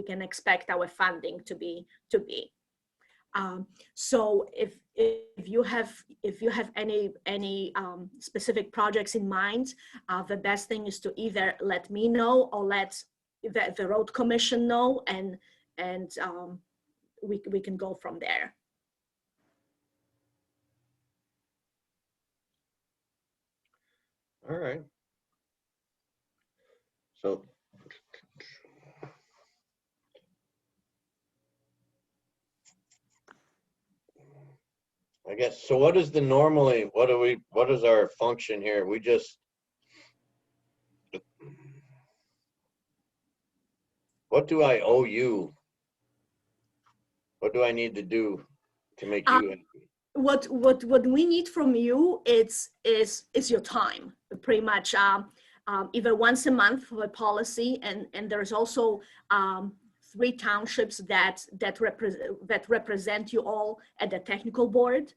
can expect our funding to be. So if you have any specific projects in mind, the best thing is to either let me know or let the road commission know, and we can go from there. All right. So I guess, so what is the normally, what is our function here? We just, what do I owe you? What do I need to do to make you happy? What we need from you is your time, pretty much. Either once a month for a policy, and there's also 3 townships that represent you all at the technical board.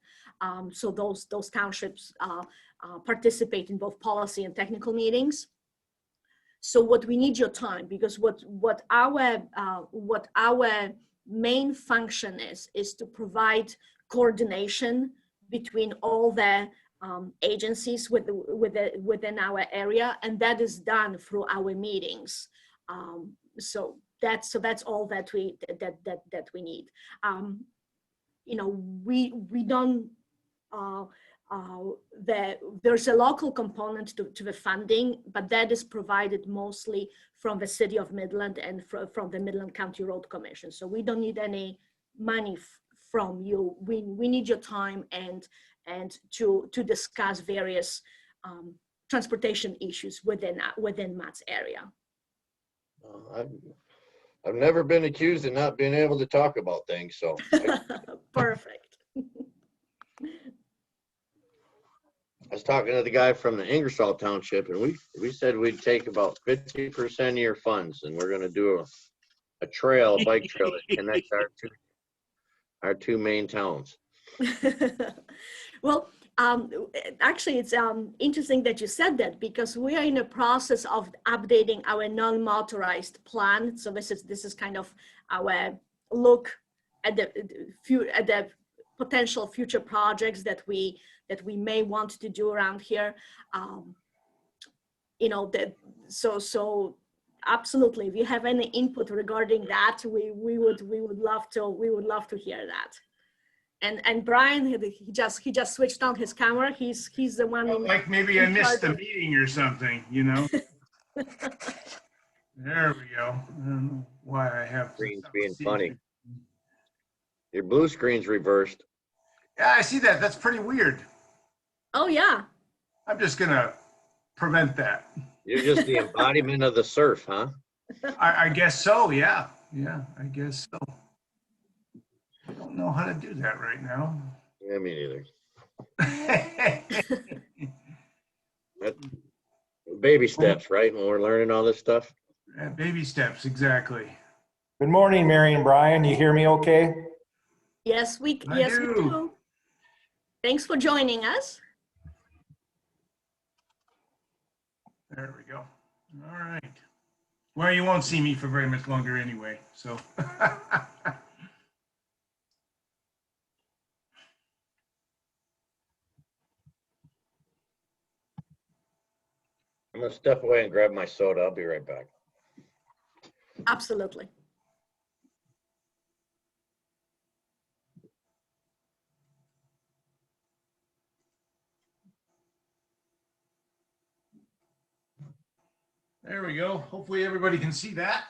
So those townships participate in both policy and technical meetings. So what we need your time, because what our main function is to provide coordination between all the agencies within our area, and that is done through our meetings. So that's all that we need. You know, we don't. There's a local component to the funding, but that is provided mostly from the city of Midland and from the Midland County Road Commission. So we don't need any money from you. We need your time and to discuss various transportation issues within Matt's area. I've never been accused of not being able to talk about things, so. Perfect. I was talking to the guy from the Ingersoll Township, and we said we'd take about 50% of your funds, and we're going to do a bike trail that connects our two main towns. Well, actually, it's interesting that you said that, because we are in the process of updating our non-motorized plan. So this is kind of our look at the potential future projects that we may want to do around here. You know, so absolutely, if you have any input regarding that, we would love to hear that. And Brian, he just switched on his camera. He's the one. Oh, like maybe I missed the meeting or something, you know. There we go. I don't know why I have screen's being funny. Your blue screen's reversed. Yeah, I see that. That's pretty weird. Oh yeah. I'm just gonna prevent that. You're just the embodiment of the surf, huh? I guess so. Yeah. Yeah, I guess so. I don't know how to do that right now. Yeah, me neither. Baby steps, right? When we're learning all this stuff. Yeah, baby steps, exactly. Good morning, Mary and Brian. You hear me okay? Yes, we do. Thanks for joining us. There we go. All right. Well, you won't see me for very much longer anyway, so. I'm gonna step away and grab my soda. I'll be right back. Absolutely. There we go. Hopefully everybody can see that.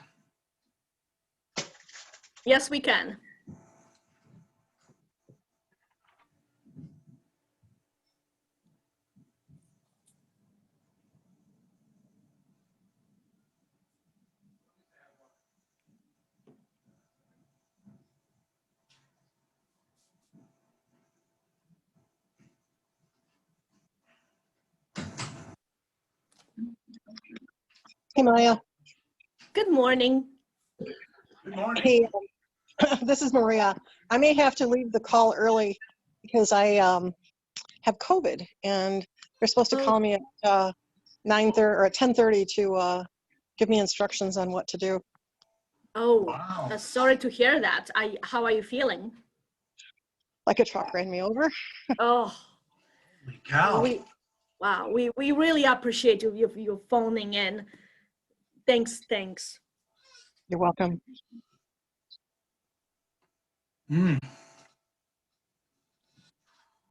Yes, we can. Hey, Maya. Good morning. Good morning. Hey, this is Maria. I may have to leave the call early because I have COVID, and they're supposed to call me at 9:30 or at 10:30 to give me instructions on what to do. Oh, Wow. sorry to hear that. How are you feeling? Like a truck ran me over. Oh, Holy cow. wow. We really appreciate you phoning in. Thanks. You're welcome. Mm.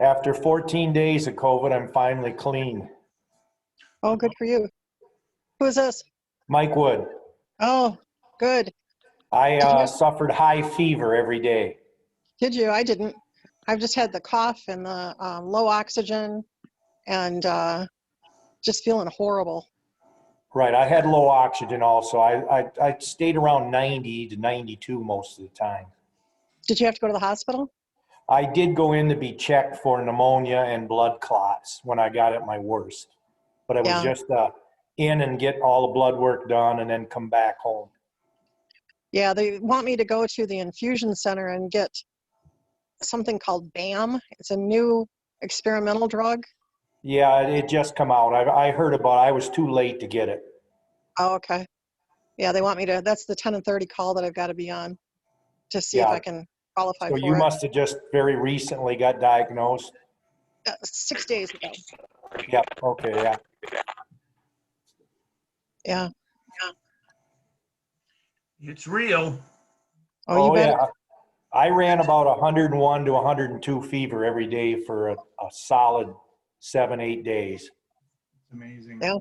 After 14 days of COVID, I'm finally clean. Oh, good for you. Who is this? Mike Wood. Oh, good. I suffered high fever every day. Did you? I didn't. I've just had the cough and the low oxygen and just feeling horrible. Right, I had low oxygen also. I stayed around 90 to 92 most of the time. Did you have to go to the hospital? I did go in to be checked for pneumonia and blood clots when I got at my worst. But I was Yeah. just in and get all the blood work done and then come back home. Yeah, they want me to go to the infusion center and get something called BAM. It's a new experimental drug. Yeah, it just come out. I heard about it. I was too late to get it. Oh, okay. Yeah, they want me to, that's the 10 and 30 call that I've got to be on to see if Yeah. I can qualify So for you it. must have just very recently got diagnosed. 6 days ago. Yep, okay, yeah. Yeah. It's real. Oh, you bet. Yeah. I ran about 101 to 102 fever every day for a solid 7-8 days. It's amazing. Yeah.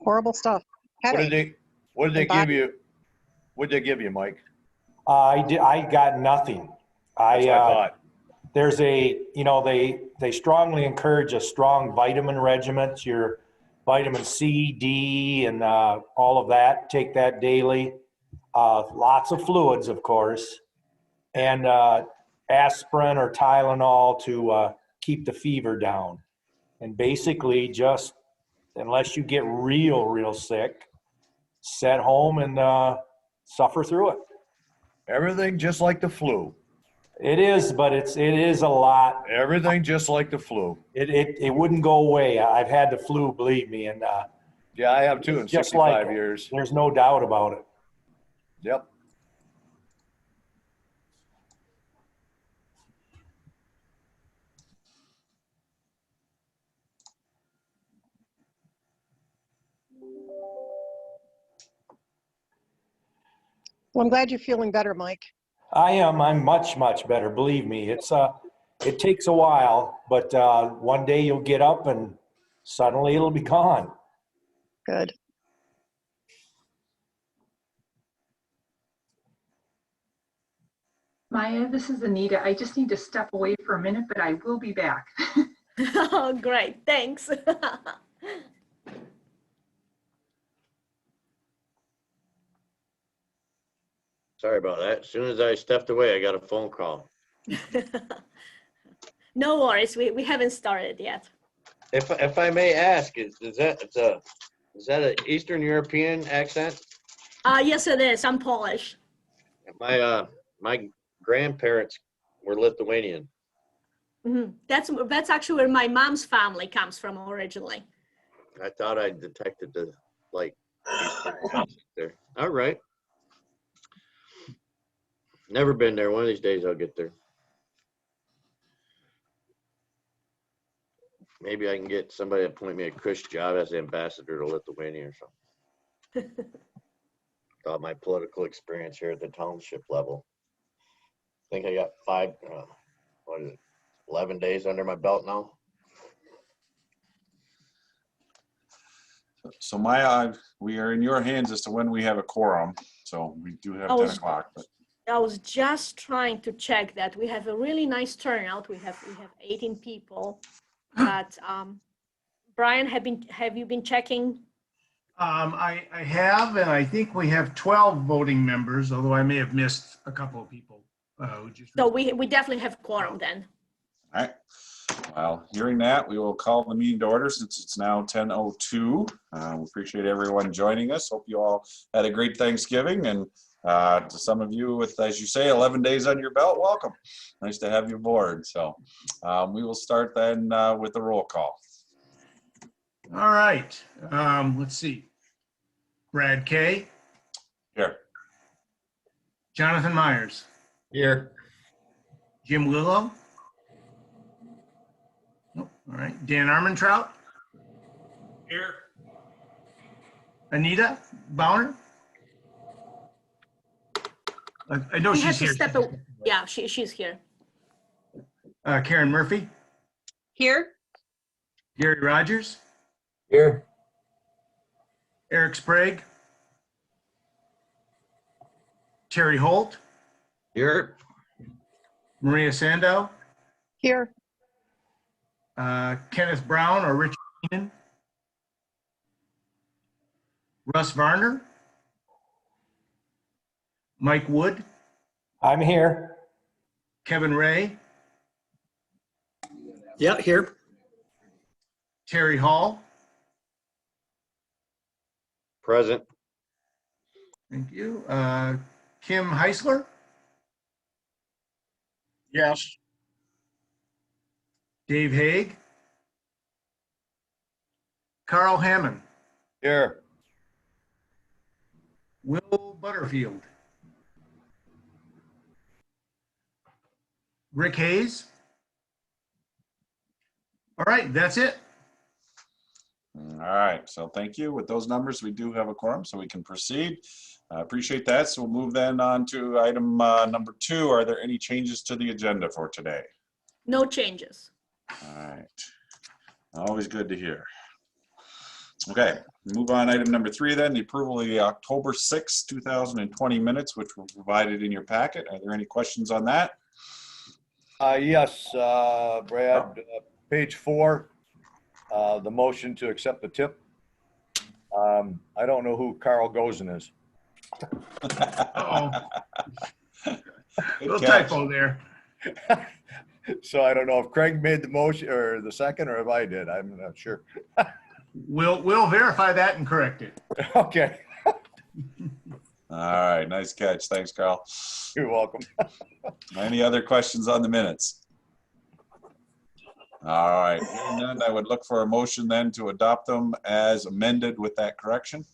Horrible stuff. What did Headache. they And give body- you? What did they give you, Mike? I got nothing. That's what I thought. There's they strongly encourage a strong vitamin regimen. Your vitamin C, D, and all of that. Take that daily. Lots of fluids, of course, and aspirin or Tylenol to keep the fever down. And basically, just unless you get real sick, sit home and suffer through it. Everything just like the flu. It is, but it is a lot. Everything just like the flu. It wouldn't go away. I've had the flu, believe me, and Yeah, I have too in just 65 like it. years. There's no doubt about it. Yep. Well, I'm glad you're feeling better, Mike. I am. I'm much better. Believe me. It takes a while, but one day you'll get up and suddenly it'll be gone. Good. Maya, this is Anita. I just need to step away for a minute, but I will be back. Oh, great. Thanks. Sorry about that. As soon as I stepped away, I got a phone call. No worries. We haven't started yet. If I may ask, is that an Eastern European accent? Yes, it is. I'm Polish. My grandparents were Lithuanian. Mhm. That's actually where my mom's family comes from originally. I thought I detected the Eastern accent there. All right. Never been there. One of these days I'll get there. Maybe I can get somebody to appoint me a cush job as the ambassador to Lithuania or something. Thought my political experience here at the township level. I think I got 11 days under my belt now. So Maya, we are in your hands as to when we have a quorum. So we do have 10 o'clock. But I was just trying to check that. We have a really nice turnout. We have 18 people. But Brian, have you been checking? I have, and I think we have 12 voting members, although I may have missed a couple of people. So we definitely have quorum then. all right. Well, hearing that, we will call the meeting to order since it's now 10:02. We appreciate everyone joining us. Hope you all had a great Thanksgiving. And to some of you with, as you say, 11 days on your belt, welcome. Nice to have you aboard. So we will start then with the roll call. All right. Let's see. Brad Kay, Here. Jonathan Myers, Here. Jim Willow. Nope. All right. Dan Armentrout, Here. Anita Bauer. I know We have she's to here. step away. Yeah, she's here. Karen Murphy, Here? Gary Rogers, Here. Eric Sprague, Terry Holt, Here. Maria Sandow, Here. Kenneth Brown or Richard Keenan, Russ Varner, Mike Wood, I'm here. Kevin Ray, Yeah, here. Terry Hall. Present. Thank you. Kim Heisler, Yes. Dave Haig, Carl Hammond, Here. Will Butterfield, Rick Hayes. All right, that's it. All right, so thank you. With those numbers, we do have a quorum, so we can proceed. I appreciate that. So we'll move then on to item number 2. Are there any changes to the agenda for today? No changes. All right. Always good to hear. Okay, move on. Item number 3 then, the approval of the October 6, 2020 minutes, which were provided in your packet. Are there any questions on that? Yes, Brad, page 4, the motion to accept the tip. I don't know who Carl Gozen is. Uh-oh. Little Good catch. typo there. So I don't know if Craig made the motion or the second, or if I did. I'm not sure. We'll verify that and correct it. Okay, All right, nice catch. Thanks, Carl. you're welcome. Any other questions on the minutes? All right, hearing none, I would look for a motion then to adopt them as amended with that correction.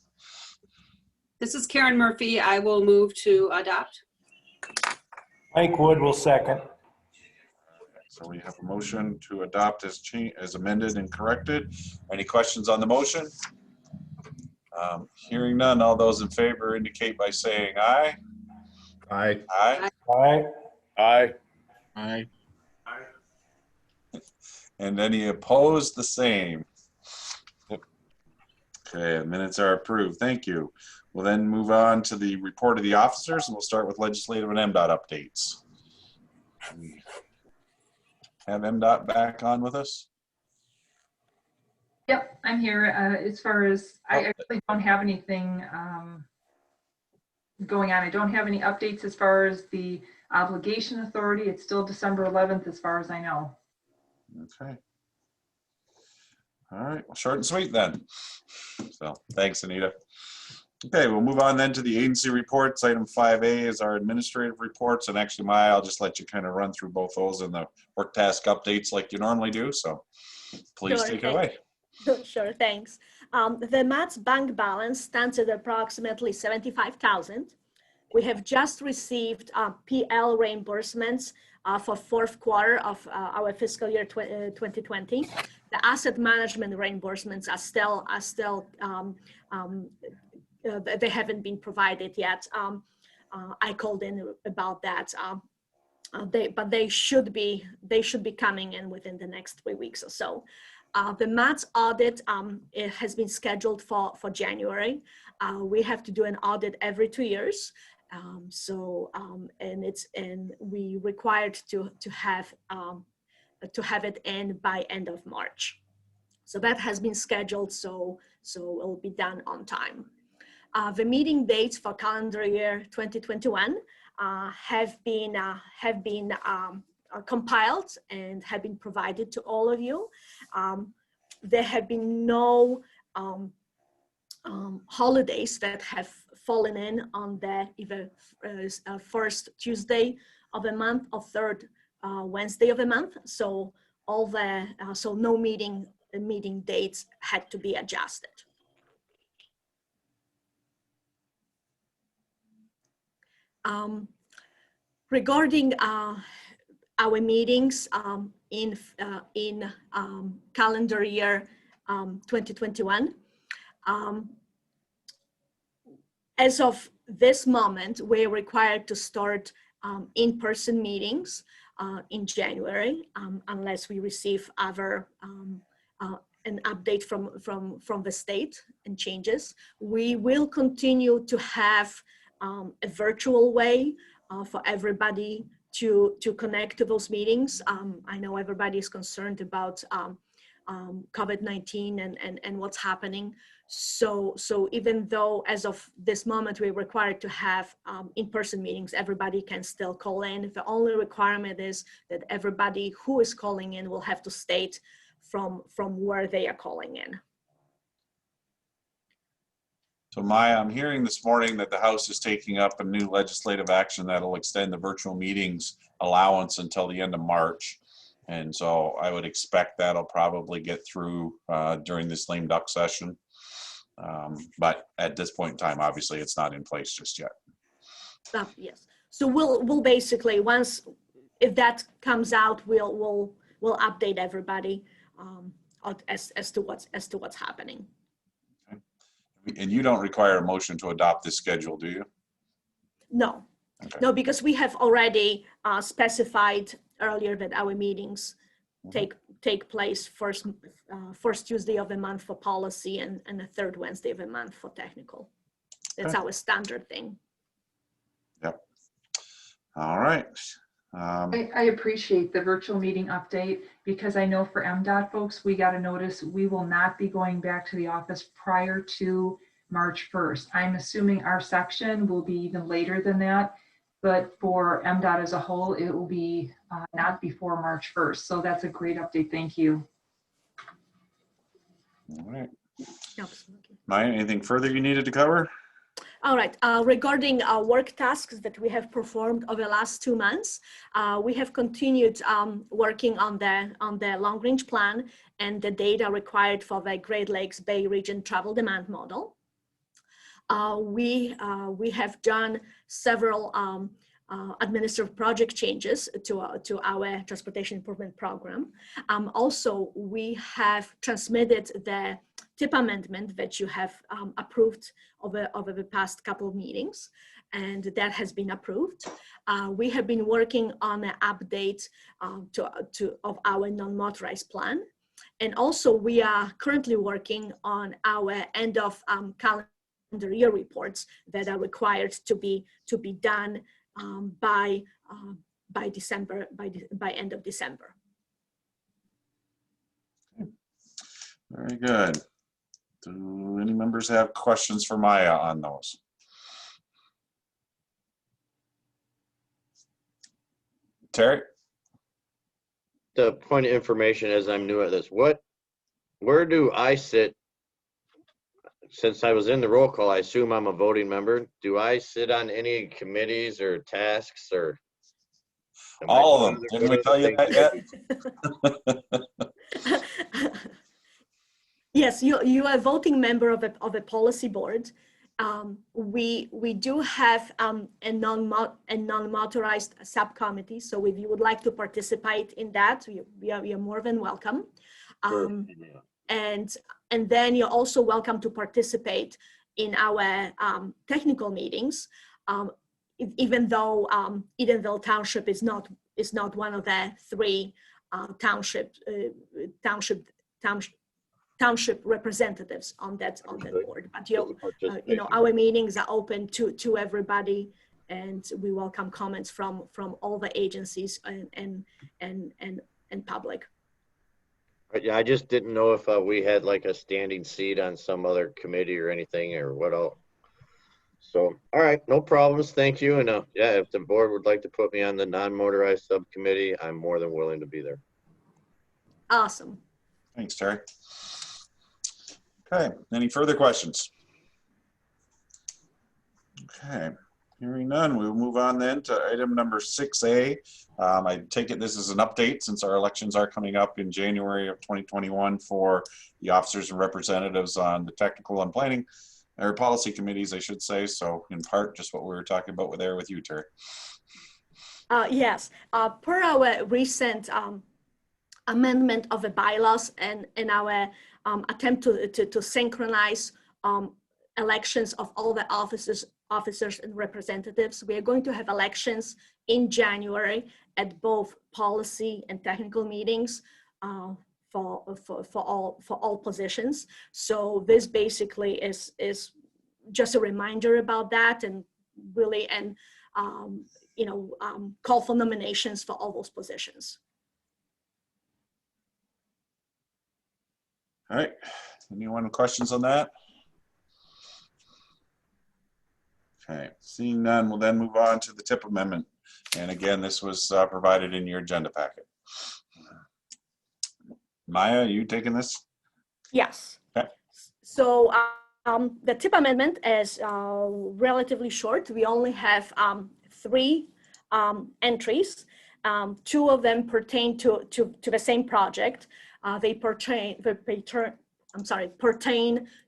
This is Karen Murphy. I will move to adopt. Mike Wood will second. So we have a motion to adopt as amended and corrected. Any questions on the motion? Hearing none, all those in favor indicate by saying aye. Aye. Aye. All right. Aye. Aye. And any opposed, the same. Okay, minutes are approved. Thank you. We'll then move on to the report of the officers, and we'll start with legislative and MDOT updates. We have MDOT back on with us? Yep, I'm here. As far as, I actually don't have anything going on. I don't have any updates as far as the obligation authority. It's still December 11th as far as I know. Okay. All right, well, short and sweet then. So thanks, Anita. Okay, we'll move on then to the agency reports. Item 5A is our administrative reports, and actually, Maya, I'll just let you kind of run through both those and the work task updates like you normally do. So please Sure, take it away. Sure, thanks. The MAT's bank balance stands at approximately $75,000. We have just received PL reimbursements for fourth quarter of our fiscal year 2020. The asset management reimbursements are still they haven't been provided yet. I called in about that. But they should be coming in within the next 3 weeks or so. The MAT's audit it has been scheduled for January. We have to do an audit every 2 years. And we required to have it in by end of March. So that has been scheduled, so it'll be done on time. The meeting dates for calendar year 2021 have been compiled and have been provided to all of you. There have been no holidays that have fallen in on the either first Tuesday of the month or third Wednesday of the month. So no meeting dates had to be adjusted. Regarding our meetings in calendar year 2021, as of this moment, we're required to start in-person meetings in January, unless we receive other an update from the state and changes. We will continue to have a virtual way for everybody to connect to those meetings. I know everybody is concerned about COVID-19 and what's happening. So even though as of this moment we're required to have in-person meetings, everybody can still call in. The only requirement is that everybody who is calling in will have to state from where they are calling in. So Maya, I'm hearing this morning that the House is taking up a new legislative action that'll extend the virtual meetings allowance until the end of March. And so I would expect that'll probably get through during this lame duck session. But at this point in time, obviously it's not in place just yet. Yes. So we'll basically, once, if that comes out, we'll update everybody as to what's happening. Okay. And you don't require a motion to adopt this schedule, do you? No. Okay. No, because we have already specified earlier that our meetings take place first Tuesday of the month for policy and the third Wednesday of the month for technical. That's our standard thing. Yep. All right. I appreciate the virtual meeting update, because I know for MDOT folks, we got a notice we will not be going back to the office prior to March 1st. I'm assuming our section will be even later than that, but for MDOT as a whole, it will be not before March 1st. So that's a great update. Thank you. All right. Absolutely. Maya, anything further you needed to cover? All right, regarding work tasks that we have performed over the last 2 months, we have continued working on the long range plan and the data required for the Great Lakes Bay Region travel demand model. We have done several administrative project changes to our transportation improvement program. Also, we have transmitted the TIP amendment that you have approved over the past couple of meetings, and that has been approved. We have been working on an update of our non-motorized plan. And also we are currently working on our end of calendar year reports that are required to be done by end of December. Very good. Do any members have questions for Maya on those? Terry? The point of information, as I'm new at this, where do I sit? Since I was in the roll call, I assume I'm a voting member. Do I sit on any committees or tasks, or? All of them. Didn't we tell you that yet? Yes, you are a voting member of a policy board. We do have a non-motorized subcommittee. So if you would like to participate in that, we are more than welcome. Sure. And then you're also welcome to participate in our technical meetings, even though Edenville Township is not one of the 3 township representatives on that board. But our meetings are open to everybody, and we welcome comments from all the agencies and public. Yeah, I just didn't know if we had like a standing seat on some other committee or anything, or what else. So, all right, no problems. Thank you. And yeah, if the board would like to put me on the non-motorized subcommittee, I'm more than willing to be there. Awesome. Thanks, Terry. Okay, any further questions? Okay, hearing none, we will move on then to item number 6A. I take it this is an update since our elections are coming up in January of 2021 for the officers and representatives on the technical and planning or policy committees, I should say. So in part, just what we were talking about with you, Terry. Yes, per our recent amendment of the bylaws and our attempt to synchronize elections of all the officers and representatives, we are going to have elections in January at both policy and technical meetings for all positions. So this basically is just a reminder about that, and really call for nominations for all those positions. All right. Anyone with questions on that? Okay. Seeing none, we'll then move on to the tip amendment. And again, this was provided in your agenda packet. Maya, you taking this? Yes. Okay. So the tip amendment is relatively short. We only have 3 entries. 2 of them pertain to the same project. They pertain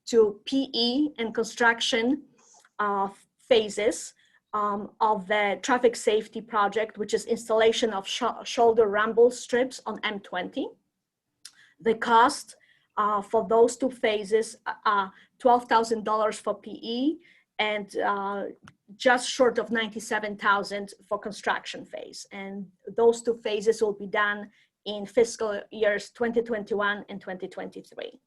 to PE and construction phases of the traffic safety project, which is installation of shoulder rumble strips on M20. The cost for those 2 phases are $12,000 for PE and just short of $97,000 for construction phase. And those 2 phases will be done in fiscal years 2021 and 2023.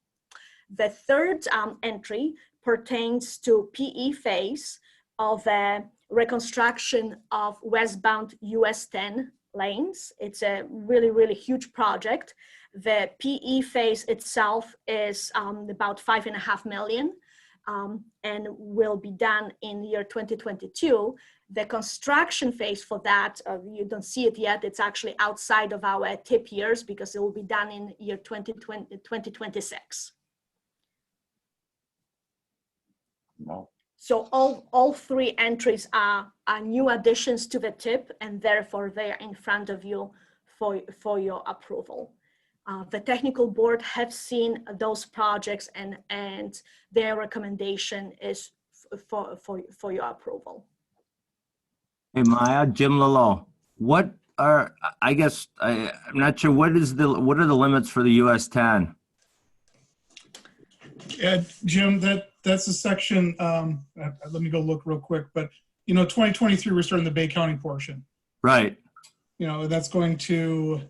The third entry pertains to PE phase of a reconstruction of westbound US 10 lanes. It's a really, really huge project. The PE phase itself is about $5.5 million and will be done in year 2022. The construction phase for that, you don't see it yet. It's actually outside of our tip years because it will be done in year 2026. Well, So all 3 entries are new additions to the tip, and therefore they are in front of you for your approval. The technical board have seen those projects and their recommendation is for your approval. Hey, Maya, Jim Lalo. What are, I guess, I'm not sure, what are the limits for the US 10? Yeah, Jim, that's a section, let me go look real quick, but 2023, we're starting the Bay County portion. Right. That's going to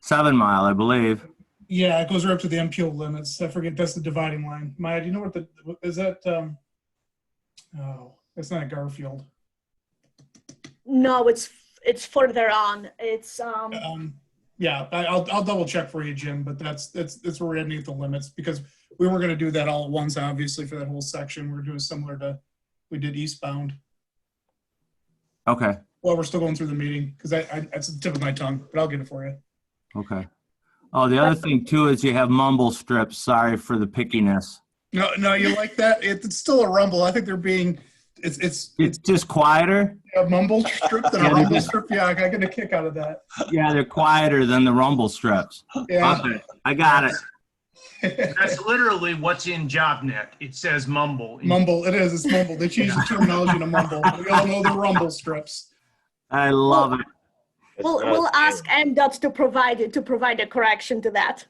7 Mile, I believe. Yeah, it goes right up to the MPO limits. I forget, that's the dividing line. Maya, do you know what is that? Oh, it's not Garfield. No, it's further on. It's yeah, I'll double check for you, Jim, but that's where we're underneath the limits, because we weren't going to do that all at once, obviously, for that whole section. We're doing similar to we did eastbound. Okay. Well, we're still going through the meeting because that's the tip of my tongue, but I'll get it for you. Okay. Oh, the other thing too is you have mumble strips. Sorry for the pickiness. No, you like that? It's still a rumble. I think they're being, it's just quieter. A mumble strip than a rumble strip. Yeah, I get a kick out of that. Yeah, they're quieter than the rumble strips. Yeah. Okay, I got it. That's literally what's in JobNet. It says mumble. Mumble, it is. It's mumble. They changed the terminology to mumble. We all know the rumble strips. I love it. We'll ask MDOT to provide a correction to that.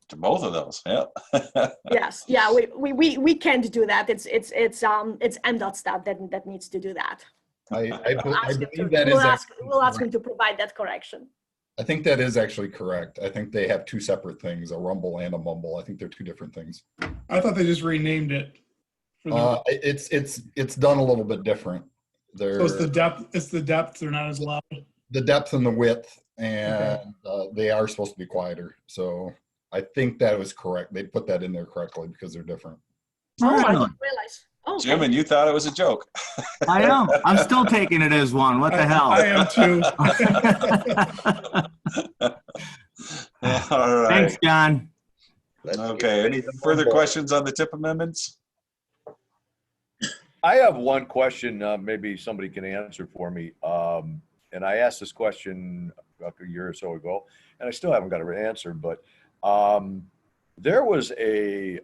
To both of those, yeah. Yes, yeah, we can't do that. It's MDOT staff that needs to do that. I believe we'll ask him to provide that correction. I think that is actually correct. I think they have 2 separate things, a rumble and a mumble. I think they're 2 different things. I thought they just renamed it. It's done a little bit different. So it's the depth. It's the depth. They're not as loud. The depth and the width, and they are supposed to be quieter. So I think that was correct. They put that in there correctly because they're different. Oh, I didn't realize. Oh, Jim, and you thought it was a joke. I am. I'm still taking it as one. What the hell? I am too. All right. Thanks, John. Okay. Any further questions on the tip amendments? I have one question, maybe somebody can answer for me. And I asked this question a year or so ago, and I still haven't got an answer, but there was a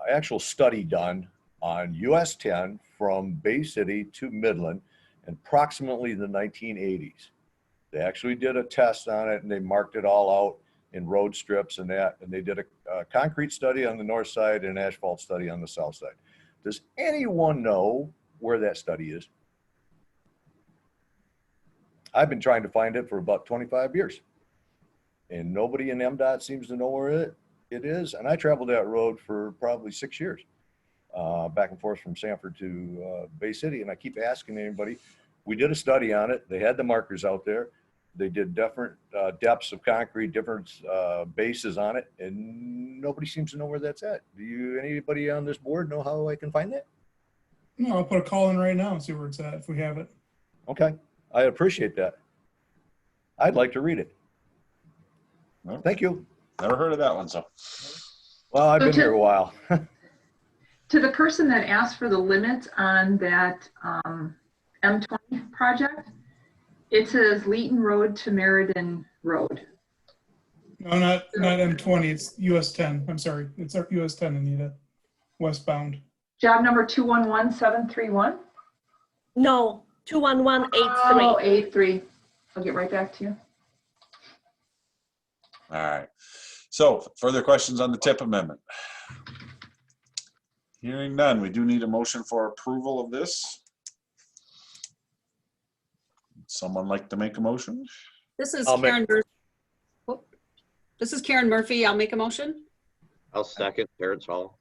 actual study done on US 10 from Bay City to Midland in approximately the 1980s. They actually did a test on it and they marked it all out in road strips and that, and they did a concrete study on the north side and an asphalt study on the south side. Does anyone know where that study is? I've been trying to find it for about 25 years and nobody in MDOT seems to know where it is. And I traveled that road for probably 6 years, back and forth from Sanford to Bay City. And I keep asking anybody. We did a study on it. They had the markers out there. They did different depths of concrete, different bases on it, and nobody seems to know where that's at. Do anybody on this board know how I can find that? No, I'll put a call in right now and see where it's at if we have it. Okay, I appreciate that. I'd like to read it. Well, thank you. Never heard of that one, so. Well, I've been here a while. To the person that asked for the limits on that M20 project, it says Leeton Road to Meriden Road. No, not M20, it's US 10. I'm sorry, it's our US 10, Anita. Westbound. Job number 211731? No, 21183. Oh, 83. I'll get right back to you. All right. So further questions on the TIP amendment? Hearing none, we do need a motion for approval of this. Someone like to make a motion? This is I'll make- Karen Murphy. Oh, this is Karen Murphy. I'll make a motion. I'll second Terrence Hall.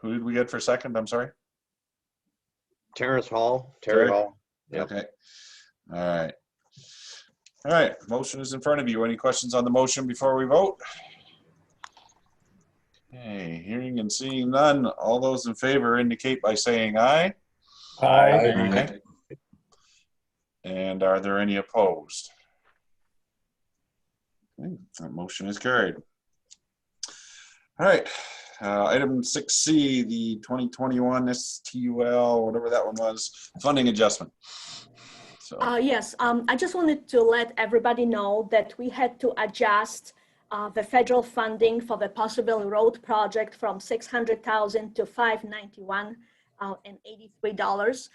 Who did we get for second? I'm sorry. Terrence Hall, Terry Terry? Hall. Yep. Okay. All right. All right. Motion is in front of you. Any questions on the motion before we vote? Okay. Hearing and seeing none. All those in favor indicate by saying aye. Aye. And are there any opposed? Okay, that motion is carried. All right. Item 6C, the 2021 STUL, whatever that one was, funding adjustment. So, Yes, I just wanted to let everybody know that we had to adjust the federal funding for the possible road project from $600,000 to $591.83.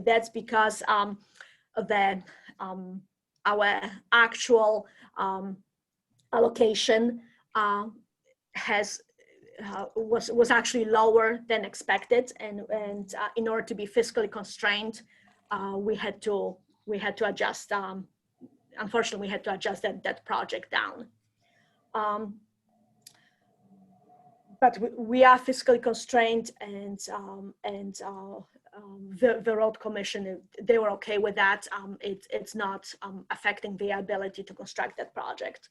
That's because our actual allocation was actually lower than expected, and in order to be fiscally constrained, we had to adjust. Unfortunately, we had to adjust that project down. But we are fiscally constrained, and the road commission, they were okay with that. It's not affecting the ability to construct that project.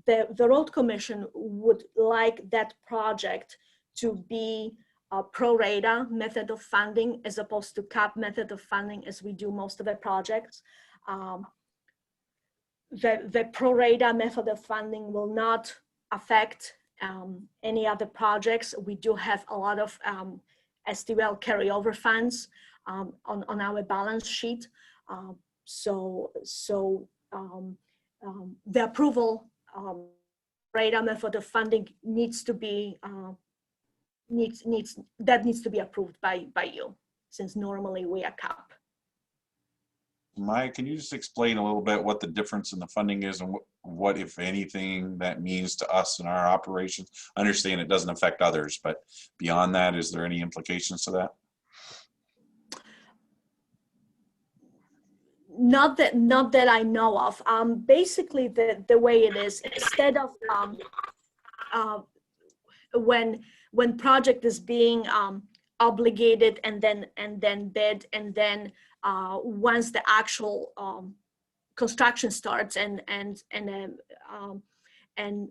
The road commission would like that project to be a pro rata method of funding as opposed to cap method of funding as we do most of the projects. The pro rata method of funding will not affect any other projects. We do have a lot of STL carryover funds on our balance sheet. The approval rate method of funding needs to be needs to be approved by you, since normally we are cap. Maya, can you just explain a little bit what the difference in the funding is and what, if anything, that means to us in our operations? I understand it doesn't affect others, but beyond that, is there any implications to that? Not that I know of. Basically, the way it is, instead of when project is being obligated and then bid, and then once the actual construction starts and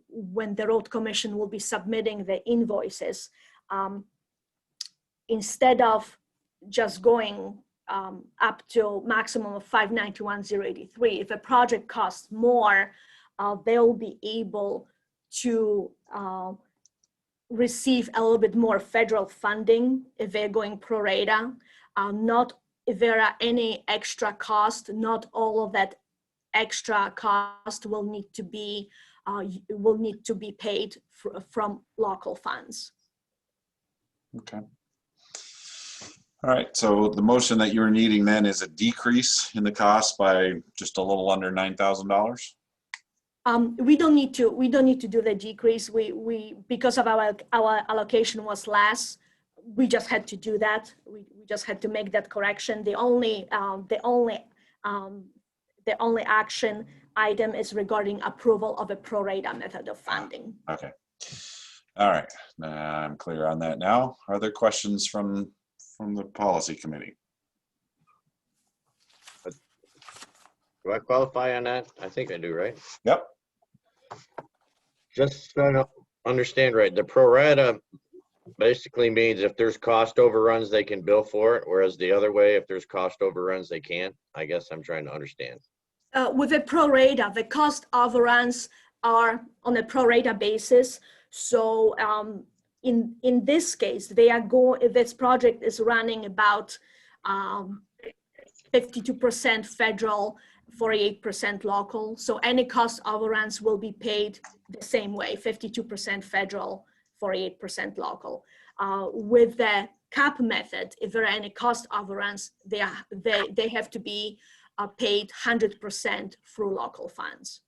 when the road commission will be submitting the invoices, instead of just going up to maximum of $591,083, if a project costs more, they'll be able to receive a little bit more federal funding if they're going pro rata. Not if there are any extra cost, not all of that extra cost will need to be will need to be paid from local funds. Okay. All right, so the motion that you're needing then is a decrease in the cost by just a little under $9,000? We don't need to do the decrease. We because of our allocation was less, we just had to do that. We just had to make that correction. The only action item is regarding approval of a pro rata method of funding. Okay. All right, I'm clear on that now. Are there questions from the policy committee? Do I qualify on that? I think I do, right? Yep. Just so I understand right, the pro rata basically means if there's cost overruns, they can bill for it, whereas the other way, if there's cost overruns, they can't. I guess I'm trying to understand. With a pro rata, the cost overruns are on a pro rata basis. So in this case, this project is running about 52% federal, 48% local. So any cost overruns will be paid the same way, 52% federal, 48% local. With the cap method, if there are any cost overruns, they have to be paid 100% through local funds.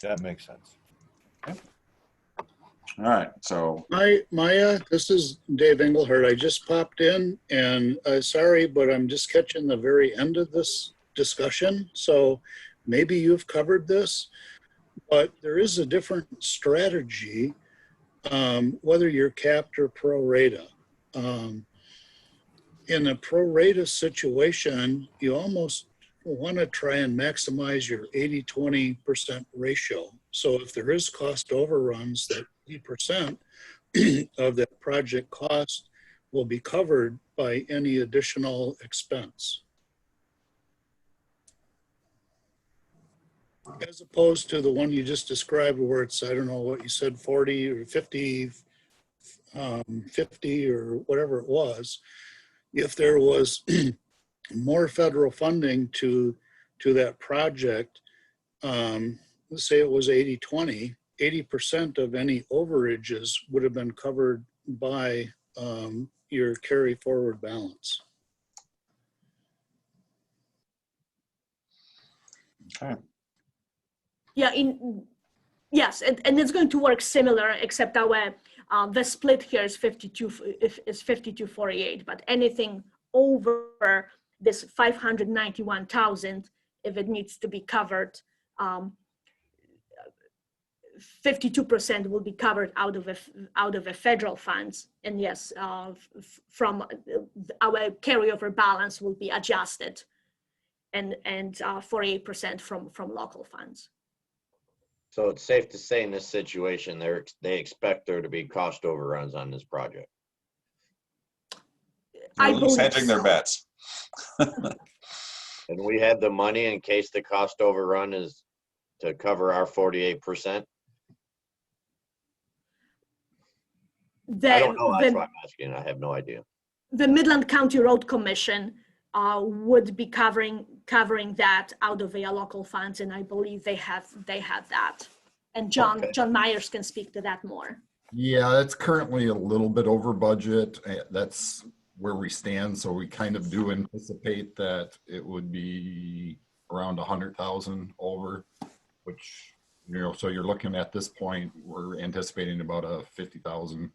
That makes sense. All right, so Maya, this is Dave Engelhardt. I just popped in and sorry, but I'm just catching the very end of this discussion. So maybe you've covered this, but there is a different strategy, whether you're capped or pro rata. In a pro rata situation, you almost want to try and maximize your 80-20% ratio. So if there is cost overruns, that 80% of that project cost will be covered by any additional expense. As opposed to the one you just described where it's, I don't know what you said, 40 or 50, 50 or whatever it was. If there was more federal funding to that project, let's say it was 80-20, 80% of any overages would have been covered by your carry forward balance. okay. Yeah, yes, and it's going to work similar, except our the split here is 52-48, but anything over this 591,000, if it needs to be covered, 52% will be covered out of a federal funds, and yes, from our carryover balance will be adjusted, and 48% from local funds. So it's safe to say in this situation, they expect there to be cost overruns on this project. They're at least hedging their bets. And we have the money in case the cost overrun is to cover our 48%. I don't know, that's why I'm asking, I have no idea. The Midland County Road Commission would be covering that out of their local funds, and I believe they have that. And John Myers can speak to that more. Yeah, it's currently a little bit over budget. That's where we stand. So we kind of do anticipate that it would be around 100,000 over, which, you know, so you're looking at this point, we're anticipating about a 50,000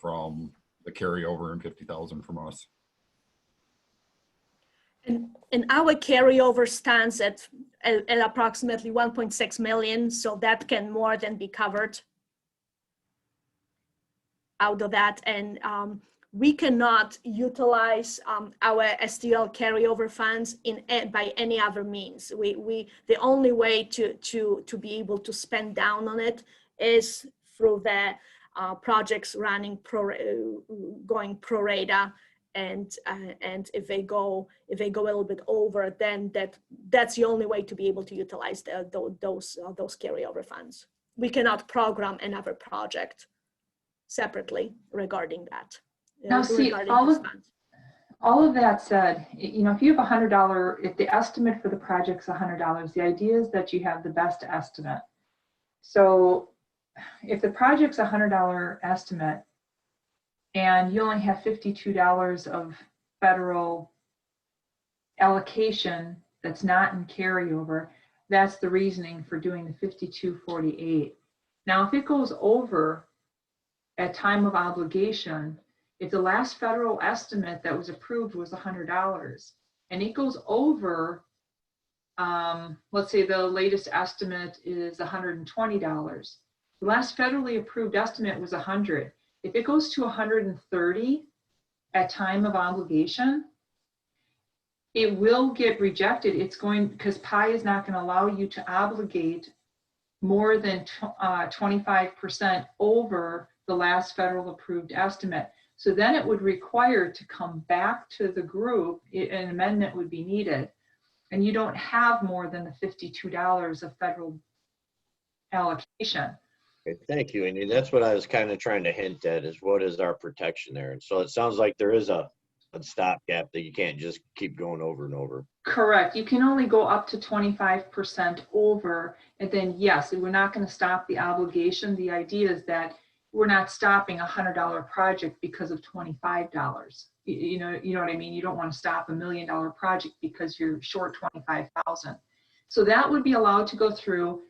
from the carryover and 50,000 from us. And our carryover stands at approximately 1.6 million, so that can more than be covered out of that. And we cannot utilize our STL carryover funds by any other means. The only way to be able to spend down on it is through the projects running going pro rata. And if they go a little bit over, then that's the only way to be able to utilize those carryover funds. We cannot program another project separately regarding that. Now, see, All of that said, if you have $100, if the estimate for the project's $100, the idea is that you have the best estimate. So if the project's $100 estimate and you only have $52 of federal allocation that's not in carryover, that's the reasoning for doing the 5248. Now, if it goes over at time of obligation, if the last federal estimate that was approved was $100 and it goes over, let's say the latest estimate is $120. The last federally approved estimate was 100. If it goes to 130 at time of obligation, it will get rejected. It's going, because PI is not going to allow you to obligate more than 25% over the last federal approved estimate. So then it would require to come back to the group, an amendment would be needed. And you don't have more than the $52 of federal allocation. Okay, thank you. And that's what I was kind of trying to hint at, is what is our protection there? And so it sounds like there is a stopgap that you can't just keep going over and over. Correct. You can only go up to 25% over. And then, yes, we're not going to stop the obligation. The idea is that we're not stopping a $100 project because of $25. You know what I mean? You don't want to stop $1 million project because you're short 25,000. So that would be allowed to go through,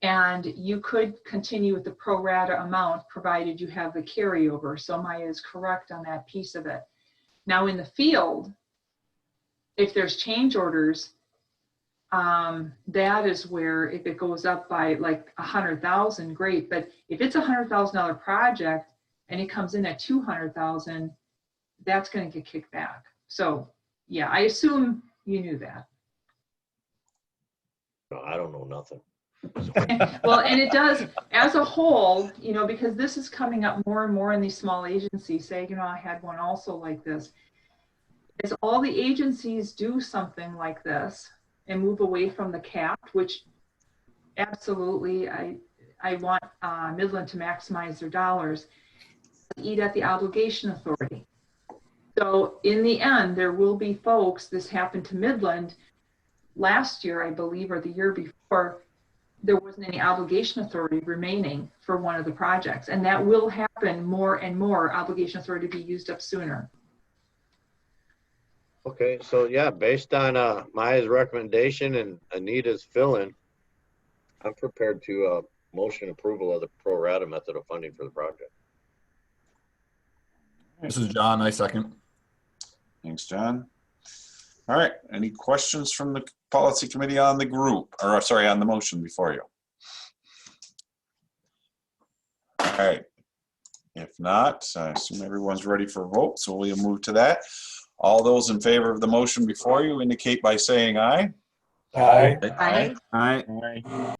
and you could continue with the pro rata amount provided you have the carryover. So Maya is correct on that piece of it. Now in the field, if there's change orders, that is where if it goes up by like 100,000, great. But if it's $100,000 project and it comes in at 200,000, that's going to get kicked back. So yeah, I assume you knew that. No, I don't know nothing. Well, and it does as a whole, because this is coming up more and more in these small agencies. Saginaw, I had one also like this. As all the agencies do something like this and move away from the cap, which absolutely I want Midland to maximize their dollars, eat at the obligation authority. So in the end, there will be folks, this happened to Midland last year, I believe, or the year before, there wasn't any obligation authority remaining for one of the projects. And that will happen more and more, obligation authority to be used up sooner. Okay, so yeah, based on Maya's recommendation and Anita's fill-in, I'm prepared to motion approval of the pro rata method of funding for the project. This is John, I second. Thanks, John. All right, any questions from the policy committee on the group, or sorry, on the motion before you? All right, if not, I assume everyone's ready for a vote, so we'll move to that. All those in favor of the motion before you indicate by saying aye. Aye. Aye. Aye.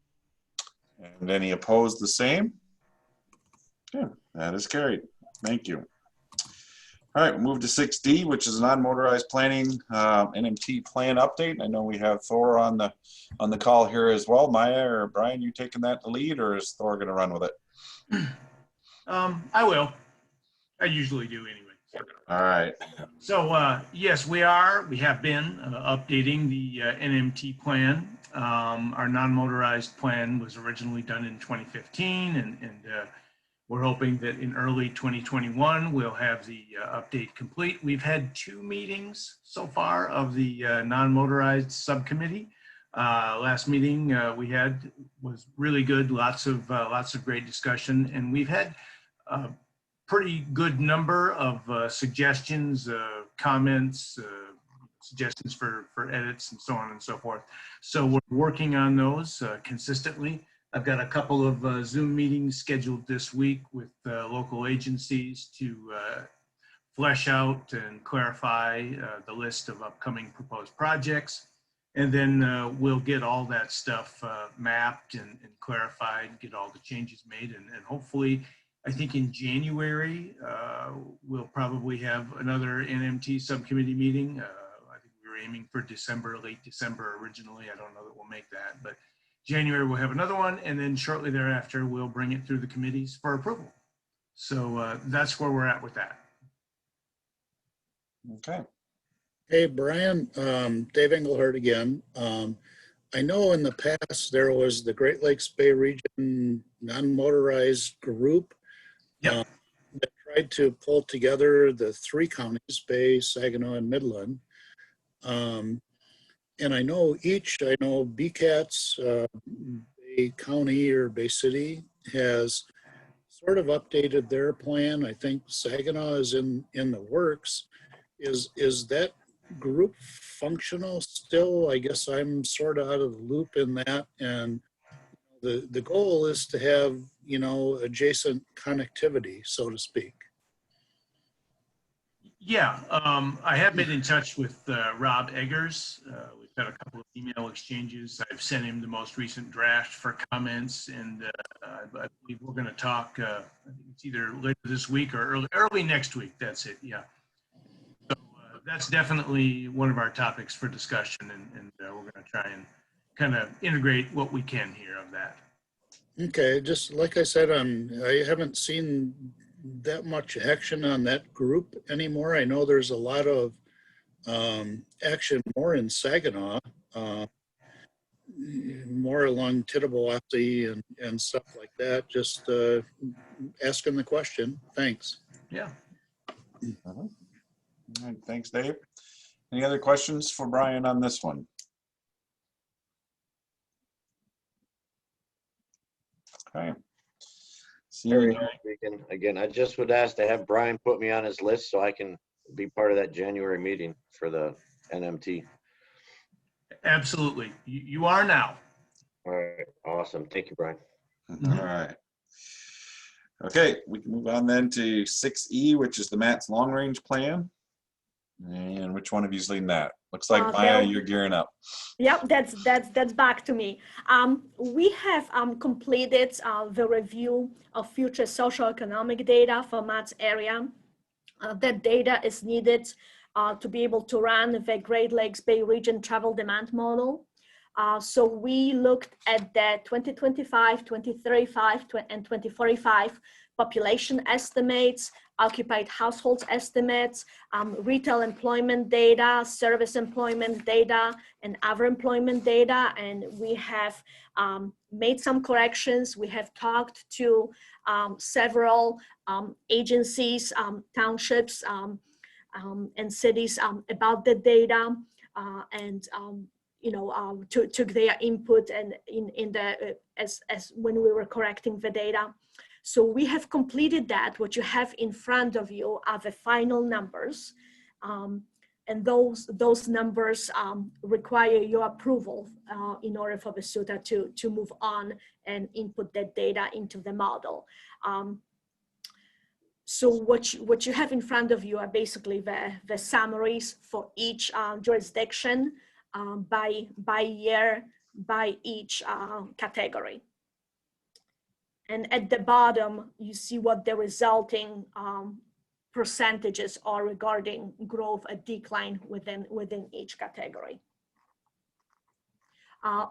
And any opposed, the same? Yeah, that is carried. Thank you. All right, we'll move to 6D, which is non-motorized planning NMT plan update. I know we have Thor on the call here as well. Maya or Brian, you taking that to lead, or is Thor going to run with it? I will. I usually do anyway. All right. So yes, we have been updating the NMT plan. Our non-motorized plan was originally done in 2015, and we're hoping that in early 2021, we'll have the update complete. We've had 2 meetings so far of the non-motorized subcommittee. Last meeting we had was really good, lots of great discussion, and we've had pretty good number of suggestions, comments, suggestions for edits and so on and so forth. So we're working on those consistently. I've got a couple of Zoom meetings scheduled this week with local agencies to flesh out and clarify the list of upcoming proposed projects. And then we'll get all that stuff mapped and clarified, get all the changes made, and hopefully, I think in January, we'll probably have another NMT subcommittee meeting. I think we were aiming for December, late December originally. I don't know that we'll make that, but January we'll have another one, and then shortly thereafter, we'll bring it through the committees for approval. So that's where we're at with that. Okay. Hey, Brian, Dave Engelhardt again. I know in the past there was the Great Lakes Bay Region non-motorized group Yep. that tried to pull together the three counties, Bay, Saginaw, and Midland. And I know BCAT's Bay County or Bay City has sort of updated their plan. I think Saginaw is in the works. Is that group functional still? I guess I'm sort of out of the loop in that. And the goal is to have, adjacent connectivity, so to speak. Yeah, I have been in touch with Rob Eggers. We've had a couple of email exchanges. I've sent him the most recent draft for comments, and I believe we're going to talk. I think it's either later this week or early next week. That's it. Yeah. So that's definitely one of our topics for discussion, and we're going to try and kind of integrate what we can here of that. Okay, just like I said, I haven't seen that much action on that group anymore. I know there's a lot of action more in Saginaw, more along Tittabawassee and stuff like that. Just asking the question. Thanks. Yeah. All right, thanks, Dave. Any other questions for Brian on this one? Okay. Very speaking. Again, I just would ask to have Brian put me on his list so I can be part of that January meeting for the NMT. Absolutely. You are now. All right. Awesome. Thank you, Brian. All right. Okay, we can move on then to 6E, which is the Matt's long range plan. And which one of you's leading that? Looks like Maya, you're gearing up. Yep, that's back to me. We have completed the review of future socioeconomic data for Matt's area. That data is needed to be able to run the Great Lakes Bay Region travel demand model. So we looked at the 2025, 2035, and 2045 population estimates, occupied households estimates, retail employment data, service employment data, and other employment data. And we have made some corrections. We have talked to several agencies, townships, and cities about the data, and took their input and in the as when we were correcting the data. So we have completed that. What you have in front of you are the final numbers, and those numbers require your approval in order for the SUTA to move on and input that data into the model. So what you have in front of you are basically the summaries for each jurisdiction, by year, by each category. And at the bottom, you see what the resulting percentages are regarding growth or decline within each category.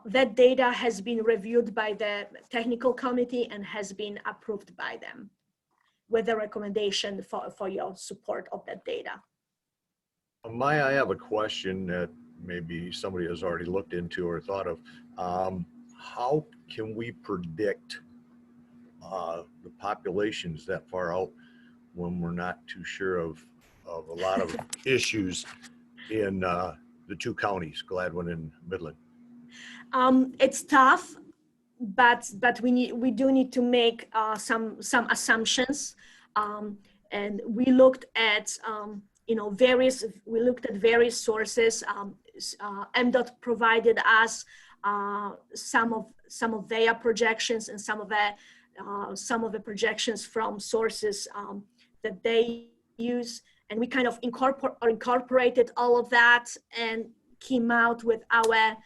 That data has been reviewed by the technical committee and has been approved by them with a recommendation for your support of that data. Maya, I have a question that maybe somebody has already looked into or thought of. How can we predict the populations that far out when we're not too sure of a lot of issues in the two counties, Gladwin and Midland? It's tough, but we do need to make some assumptions, and we looked at various sources. MDOT provided us some of their projections and some of the projections from sources that they use, and we kind of incorporated all of that and came out with our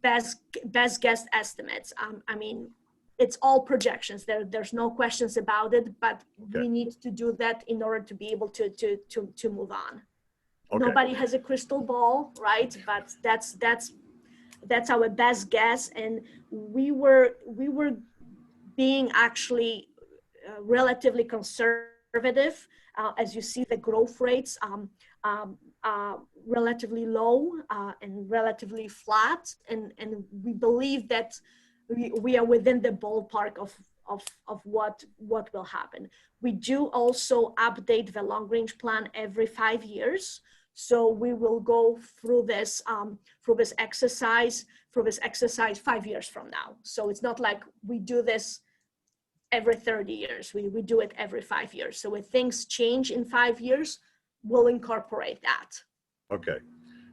best guess estimates. I mean, it's all projections. There's no questions about it, but we need to do that in order to be able to move on. Okay. Nobody has a crystal ball, right? But that's our best guess, and we were being actually relatively conservative. As you see, the growth rates relatively low and relatively flat, and we believe that we are within the ballpark of what will happen. We do also update the long range plan every 5 years. So we will go through this exercise 5 years from now. So it's not like we do this every 30 years. We do it every 5 years. So if things change in 5 years, we'll incorporate that. Okay,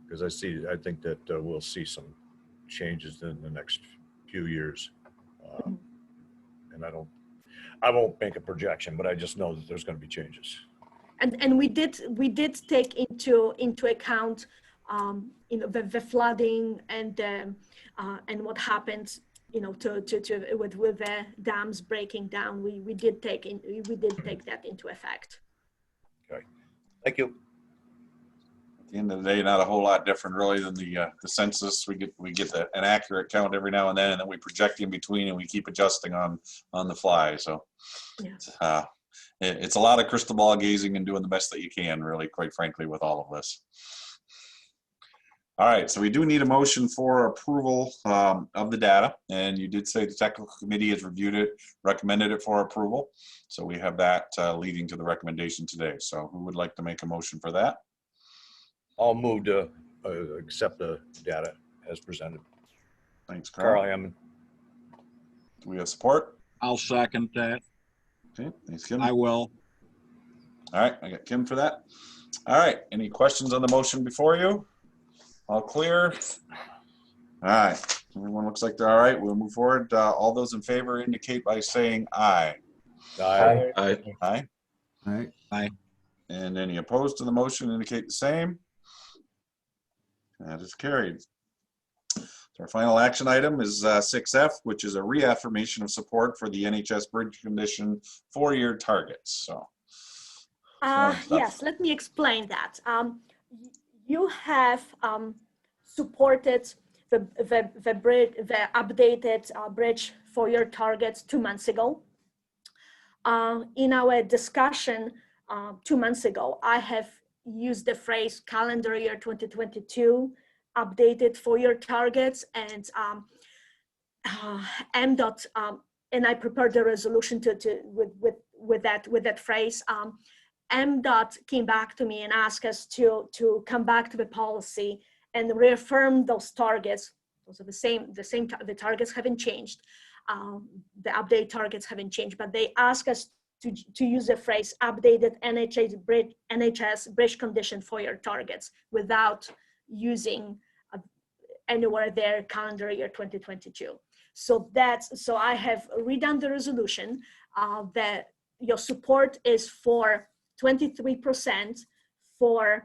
because I think that we'll see some changes in the next few years. And I won't make a projection, but I just know that there's going to be changes. And we did take into account the flooding and what happened with the dams breaking down. We did take that into effect. Okay, thank you. At the end of the day, not a whole lot different really than the census. We get an accurate count every now and then we project in between, and we keep adjusting on the fly. So yeah. It's a lot of crystal ball gazing and doing the best that you can, really, quite frankly, with all of this. All right, so we do need a motion for approval of the data, and you did say the technical committee has reviewed it, recommended it for approval. So we have that leading to the recommendation today. So who would like to make a motion for that? I'll move to accept the data as presented. Thanks, Carl Carl. Hammond. Do we have support? I'll second that. Okay, thanks, Kim. I will. All right, I got Kim for that. All right, any questions on the motion before you? All clear? All right, everyone looks like they're all right. We'll move forward. All those in favor indicate by saying aye. Aye. Aye. Aye. Aye. Aye. And any opposed to the motion indicate the same. That is carried. So our final action item is 6F, which is a reaffirmation of support for the NHS bridge condition 4-year targets. So, yes, let me explain that. You have supported the updated bridge 4-year targets 2 months ago. In our discussion 2 months ago, I have used the phrase calendar year 2022 updated 4-year targets, and MDOT and I prepared a resolution with that phrase. MDOT came back to me and asked us to come back to the policy and reaffirm those targets. Those are the targets haven't changed. The update targets haven't changed, but they asked us to use the phrase updated NHS bridge condition 4-year targets without using anywhere there calendar year 2022. So I have redone the resolution that your support is for 23% for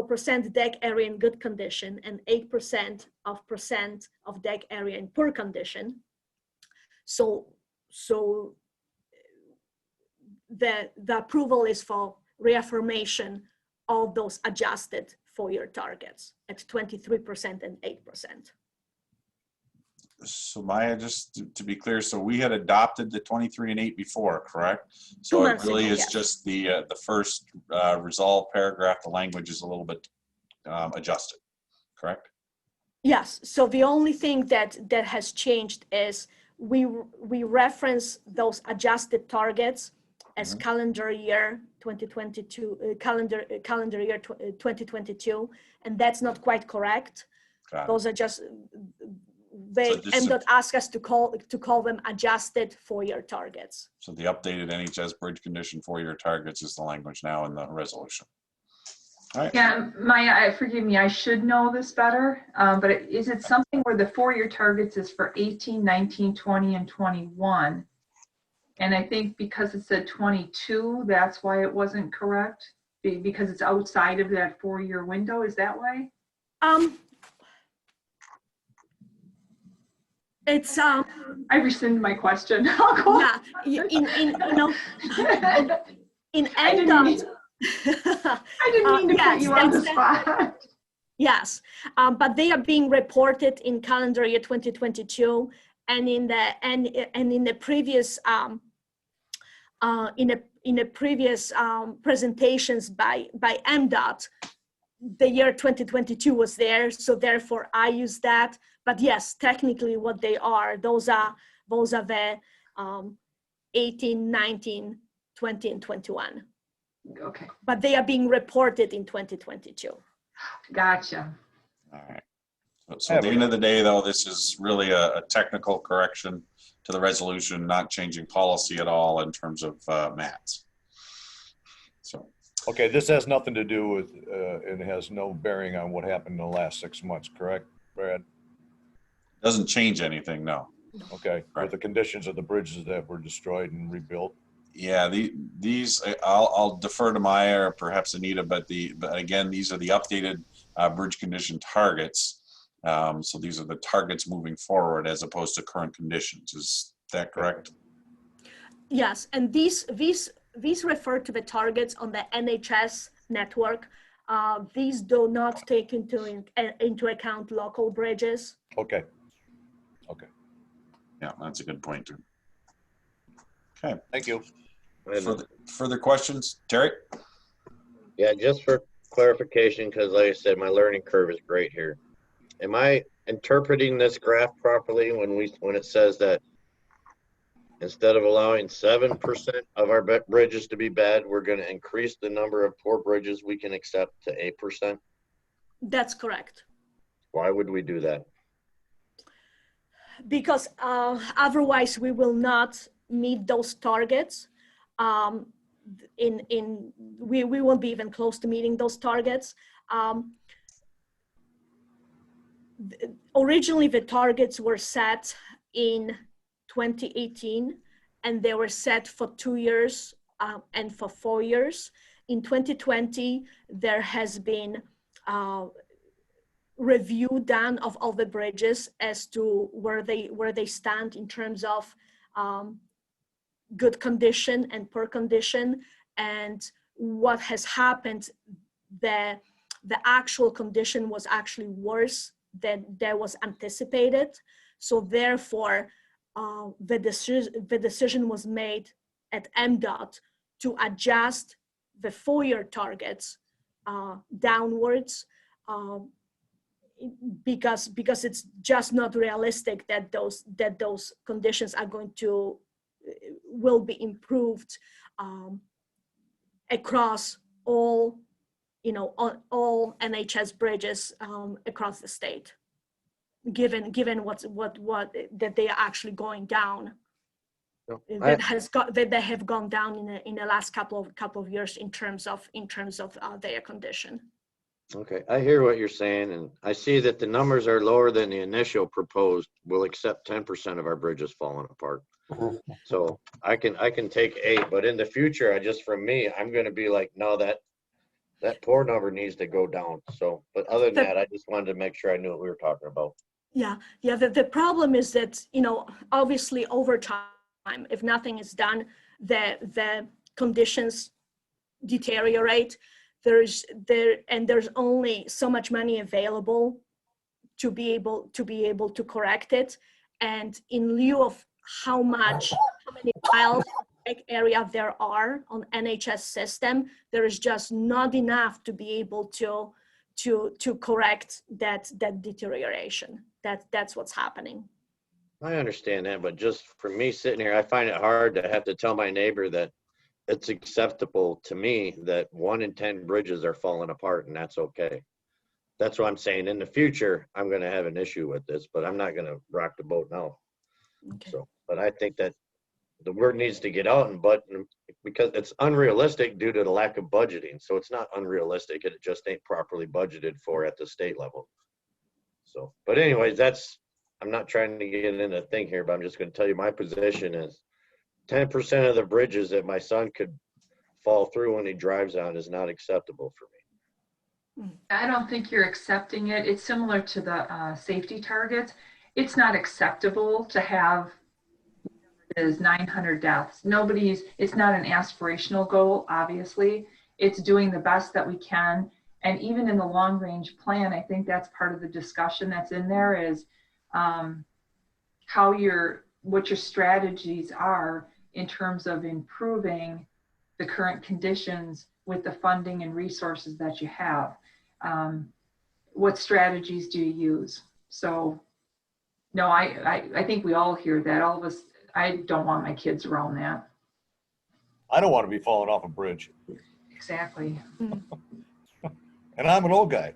percent deck area in good condition and 8% of deck area in poor condition. So the approval is for reaffirmation of those adjusted 4-year targets at 23% and 8%. So Maya, just to be clear, so we had adopted the 23 and 8 before, correct? So 2 it months really ago, is yes. just the first resolve paragraph. The language is a little bit adjusted, correct? Yes. So the only thing that has changed is we reference those adjusted targets as calendar year 2022, calendar year 2022, and that's not quite correct. Those are just MDOT asked us to call them adjusted 4-year targets. So the updated NHS bridge condition 4-year targets is the language now in the resolution. All right. Yeah, Maya, forgive me, I should know this better, but is it something where the 4-year targets is for 18, 19, 20, and 21? And I think because it said 22, that's why it wasn't correct, because it's outside of that 4-year window. Is that why? It's I rescind my question. I'll go. Yeah, in I MDOT. I didn't mean to put you on the spot. Yes, but they are being reported in calendar year 2022, and in the previous in in a previous presentations by MDOT, the year 2022 was there, so therefore I use that. But yes, technically what they are, those are the 18, 19, 20, and 21. Okay, But they are being reported in 2022. gotcha. All right. So at the end of the day, though, this is really a technical correction to the resolution, not changing policy at all in terms of mats. So. Okay, this has nothing to do with, it has no bearing on what happened in the last 6 months, correct, Brad? Doesn't change anything, no. Okay, with the conditions of the bridges that were destroyed and rebuilt. Yeah, these I'll defer to Maya or perhaps Anita, but again, these are the updated bridge condition targets. So these are the targets moving forward as opposed to current conditions. Is that correct? Yes, and these refer to the targets on the NHS network. These do not take into account local bridges. Okay. Okay. Yeah, that's a good point too. Okay. Thank you. Further questions, Terry? Yeah, just for clarification, because like I said, my learning curve is great here. Am I interpreting this graph properly when it says that instead of allowing 7% of our bridges to be bad, we're going to increase the number of poor bridges we can accept to 8%? That's correct. Why would we do that? Because otherwise we will not meet those targets. We won't be even close to meeting those targets. Originally, the targets were set in 2018, and they were set for 2 years and for 4 years. In 2020, there has been review done of all the bridges as to where they stand in terms of good condition and poor condition. And what has happened, the actual condition was actually worse than that was anticipated. So therefore, the decision was made at MDOT to adjust the 4-year targets downwards, because it's just not realistic that those conditions are will be improved across all all NHS bridges across the state, given that they are actually going down. That they have gone down in the last couple of years in terms of their condition. Okay, I hear what you're saying, and I see that the numbers are lower than the initial proposed. We'll accept 10% of our bridges falling apart. So I can take 8, but in the future, from me, I'm going to be like, no, that poor number needs to go down. So, but other than that, I just wanted to make sure I knew what we were talking about. Yeah. The problem is that, obviously over time, if nothing is done, the conditions deteriorate. There's only so much money available to be able to correct it. And in lieu of how many miles area there are on NHS system, there is just not enough to be able to correct that deterioration. That's what's happening. I understand that, but just for me sitting here, I find it hard to have to tell my neighbor that it's acceptable to me that 1 in 10 bridges are falling apart, and that's okay. That's what I'm saying. In the future, I'm going to have an issue with this, but I'm not going to rock the boat now. Okay. So, but I think that the word needs to get out, because it's unrealistic due to the lack of budgeting. So it's not unrealistic. It just ain't properly budgeted for at the state level. So, but anyways, I'm not trying to get into a thing here, but I'm just going to tell you my position is 10% of the bridges that my son could fall through when he drives on is not acceptable for me. I don't think you're accepting it. It's similar to the safety targets. It's not acceptable to have 900 deaths. It's not an aspirational goal, obviously. It's doing the best that we can. And even in the long range plan, I think that's part of the discussion that's in there is what your strategies are in terms of improving the current conditions with the funding and resources that you have. What strategies do you use? So, no, I think we all hear that. All of us, I don't want my kids around that. I don't want to be falling off a bridge. Exactly. And I'm an old guy.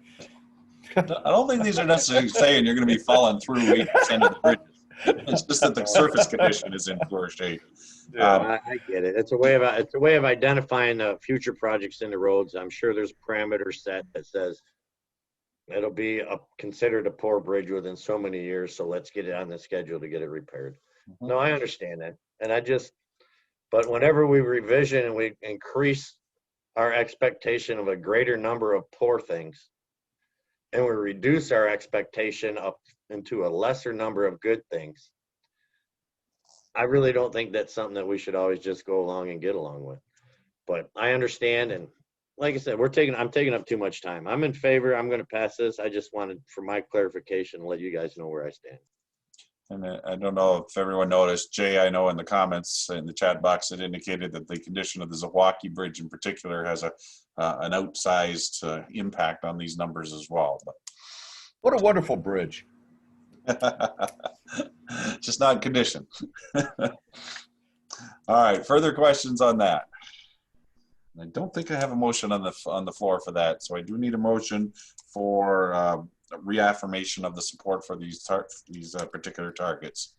I don't think these are necessarily saying you're going to be falling through 80% of the bridges. It's just that the surface condition is in poor shape. I get it. It's a way of identifying the future projects in the roads. I'm sure there's parameters set that says it'll be considered a poor bridge within so many years, so let's get it on the schedule to get it repaired. No, I understand that. But whenever we revision and we increase our expectation of a greater number of poor things, and we reduce our expectation up into a lesser number of good things, I really don't think that's something that we should always just go along and get along with. But I understand, and like I said, I'm taking up too much time. I'm in favor. I'm going to pass this. I just wanted, for my clarification, to let you guys know where I stand. And I don't know if everyone noticed, Jay, I know in the comments in the chat box, it indicated that the condition of the Zahwaukee Bridge in particular has an outsized impact on these numbers as well. But what a wonderful bridge. Just not in condition. All right, further questions on that? I don't think I have a motion on the floor for that, so I do need a motion for reaffirmation of the support for these particular targets.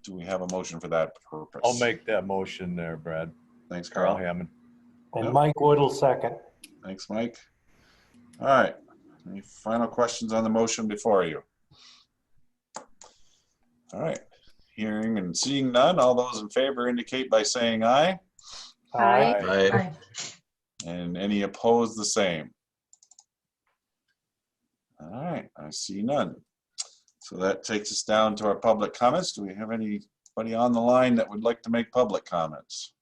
Do we have a motion for that purpose? I'll make that motion there, Brad. Thanks, Carl. Hammond. And Mike Wood will second. Thanks, Mike. All right. Any final questions on the motion before you? All right. Hearing and seeing none, all those in favor indicate by saying aye. Aye. Aye. And any opposed, the same. All right, I see none. So that takes us down to our public comments. Do we have anybody on the line that would like to make public comments?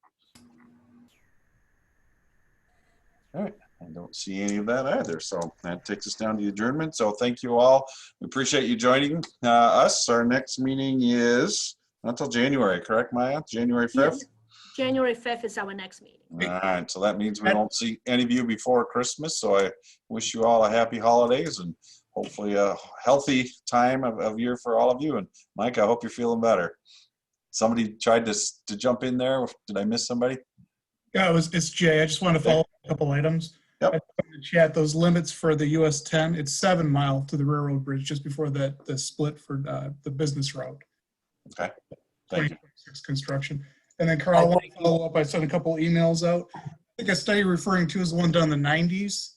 All right, I don't see any of that either. So that takes us down to the adjournment. So thank you all. We appreciate you joining us. Our next meeting is not until January, correct, Maya? January 5th? Yes. January 5th is our next meeting. All right, so that means we won't see any of you before Christmas. So I wish you all a happy holidays and hopefully a healthy time of year for all of you. And Mike, I hope you're feeling better. Somebody tried to jump in there. Did I miss somebody? Yeah, it's Jay. I just want to follow up a couple items. Yep. I put in the chat, those limits for the US 10, it's 7 mile to the railroad bridge just before the split for the business route. Okay, thank you. 2026 construction. And then Carl, I want to follow up. I sent a couple emails out. I think a study referring to is the one done in the 90s.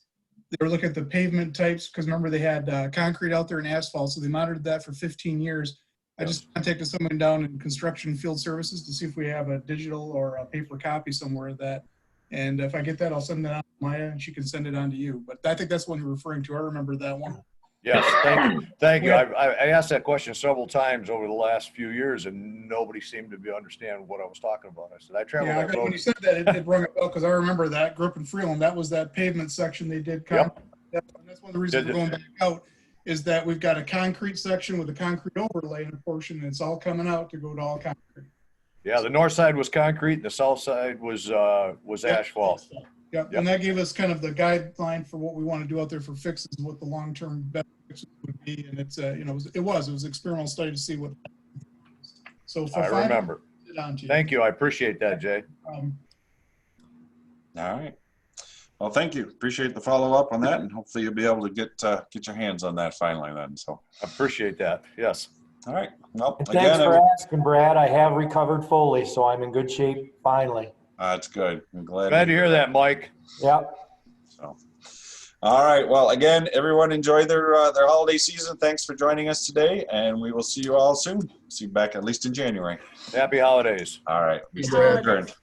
They were looking at the pavement types because remember they had concrete out there and asphalt, so they monitored that for 15 years. I just contacted someone down in construction field services to see if we have a digital or a paper copy somewhere of that. And if I get that, I'll send that on to Maya and she can send it on to you. But I think that's one you're referring to. I remember that one. Yes, thank you. Thank you. I asked that question several times over the last few years and nobody seemed to understand what I was talking about. I said, I traveled that road. When you said that, it rung a bell because I remember that grew up in Freeland. That was that pavement section they did. Yep. That's one of the reasons we're going back out is that we've got a concrete section with a concrete overlay in a portion and it's all coming out to go to all concrete. Yeah, the north side was concrete and the south side was asphalt. Yep. And that gave us kind of the guideline for what we want to do out there for fixes, what the long-term benefits would be. And it's, it was an experimental study to see what. So for I remember. Thank you. I appreciate that, Jay. All right. Well, thank you. Appreciate the follow-up on that, and hopefully you'll be able to get your hands on that finally then. So I appreciate that. Yes. All right. Well, and thanks for asking, Brad. I have recovered fully, so I'm in good shape finally. That's good. I'm glad to hear that, Mike. Yep. So, all right. Well, again, everyone enjoy their holiday season. Thanks for joining us today, and we will see you all soon. See you back at least in January. Happy holidays. All right. We stay adjourned.